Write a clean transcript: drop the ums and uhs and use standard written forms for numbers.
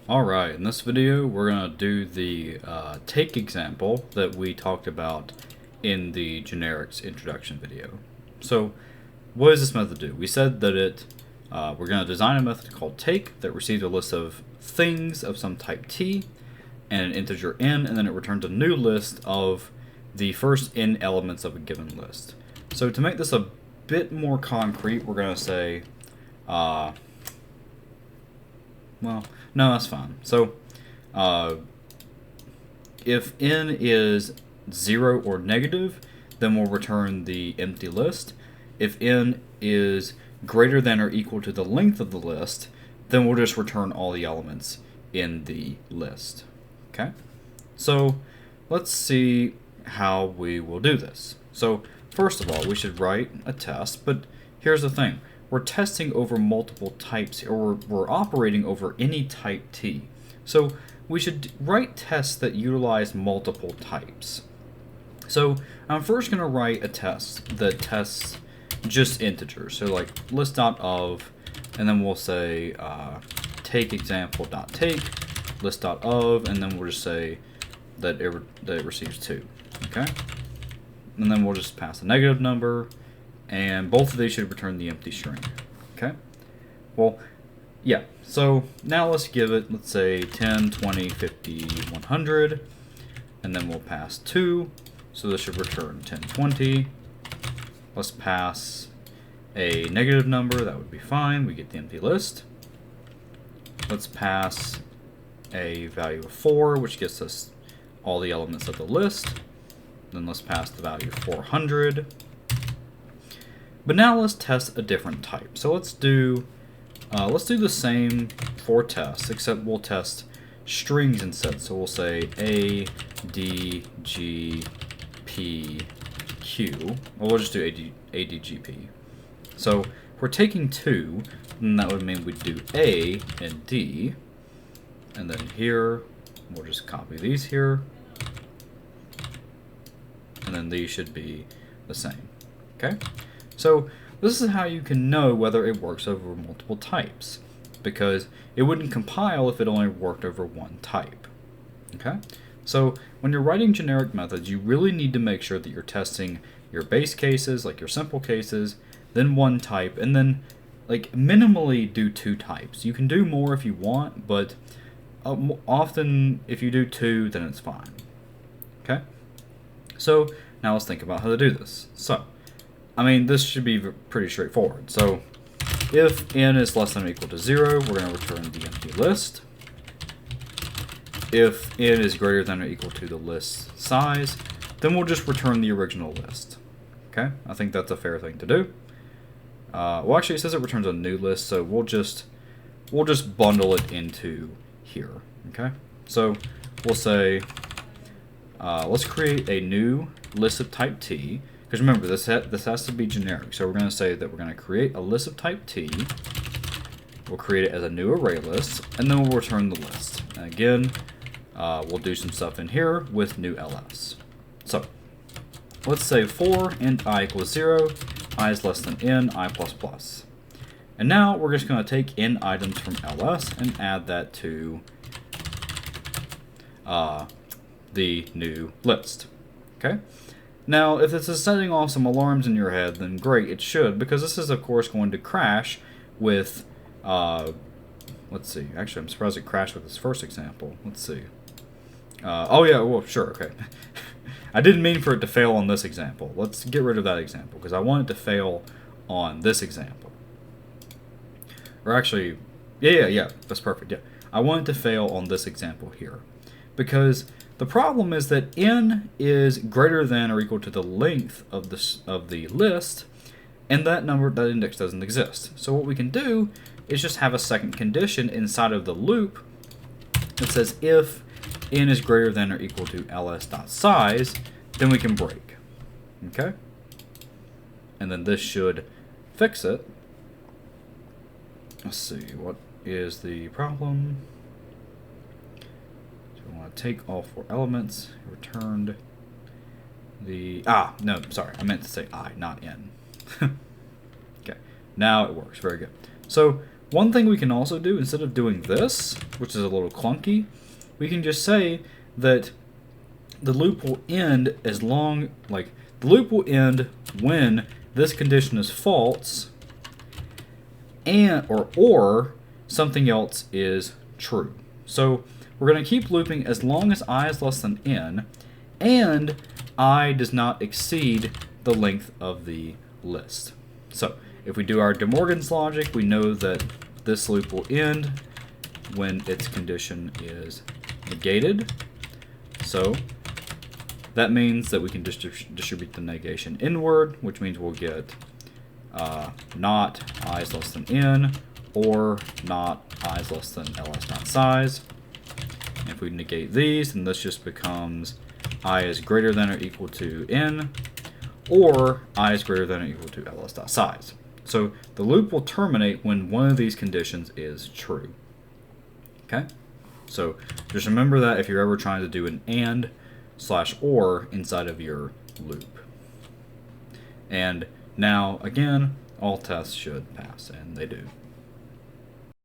Alright, in this video we're going to do the take example that we talked about in the generics introduction video. So what does this method do? We said that we're going to design a method called take that receives a list of things of some type t and an integer n, and then it returns a new list of the first n elements of a given list. So to make this a bit more concrete, we're going to say well, no, that's fine. So, if n is 0 or negative, then we'll return the empty list. If n is greater than or equal to the length of the list, then we'll just return all the elements in the list. Okay? So, let's see how we will do this. So, first of all, we should write a test, but here's the thing. We're testing over multiple types, or we're operating over any type t. So we should write tests that utilize multiple types. So I'm first going to write a test that tests just integers. So like list.of, and then we'll say take example.take, list.of, and then we'll just say that it receives 2. Okay? And then we'll just pass a negative number, and both of these should return the empty string. Okay? Well, yeah. So now let's give it, let's say 10, 20, 50, 100, and then we'll pass 2. So this should return 10, 20. Let's pass a negative number. That would be fine. We get the empty list. Let's pass a value of 4, which gets us all the elements of the list. Then let's pass the value of 400. But now let's test a different type. So let's do the same for tests, except we'll test strings instead. So we'll say A, D, G, P, Q. Well, we'll just do A, D, G, P. So if we're taking 2, then that would mean we'd do A and D. And then here, we'll just copy these here. And then these should be the same. Okay? So this is how you can know whether it works over multiple types, because it wouldn't compile if it only worked over one type. Okay? So when you're writing generic methods, you really need to make sure that you're testing your base cases, like your simple cases, then one type, and then like minimally do 2 types. You can do more if you want, but often if you do 2, then it's fine. Okay? So now let's think about how to do this. So I mean, this should be pretty straightforward. So if n is less than or equal to 0, we're going to return the empty list. If n is greater than or equal to the list size, then we'll just return the original list. Okay, I think that's a fair thing to do. Well, actually, it says it returns a new list, so we'll just bundle it into here. Okay, so we'll say let's create a new list of type t. Because remember, this has to be generic. So we're going to say that we're going to create a list of type t. We'll create it as a new array list, and then we'll return the list. And again, we'll do some stuff in here with new ls. So let's say for int I equals 0, I is less than n, I plus plus. And now we're just going to take n items from ls and add that to the new list. Okay? Now, if this is setting off some alarms in your head, then great, it should, because this is, of course, going to crash with, let's see, actually, I'm surprised it crashed with this first example. Let's see. Oh, yeah, well, sure, okay. I didn't mean for it to fail on this example. Let's get rid of that example, because I want it to fail on this example. Or actually, yeah, that's perfect, yeah. I want it to fail on this example here, because the problem is that n is greater than or equal to the length of the list, and that index doesn't exist. So what we can do is just have a second condition inside of the loop that says if n is greater than or equal to ls.size, then we can break. Okay? And then this should fix it. Let's see, what is the problem? We want to take all 4 elements, returned the, no, sorry, I meant to say I, not n. Okay, now it works, very good. So one thing we can also do, instead of doing this, which is a little clunky, we can just say that the loop will end the loop will end when this condition is false and or something else is true. So we're going to keep looping as long as I is less than n and I does not exceed the length of the list. So if we do our De Morgan's logic, we know that this loop will end when its condition is negated. So that means that we can distribute the negation inward, which means we'll get not I is less than n or not I is less than ls dot size. And if we negate these, then this just becomes I is greater than or equal to n or I is greater than or equal to ls dot size. So the loop will terminate when one of these conditions is true. Okay? So just remember that if you're ever trying to do an and/or inside of your loop. And now, again, all tests should pass, and they do.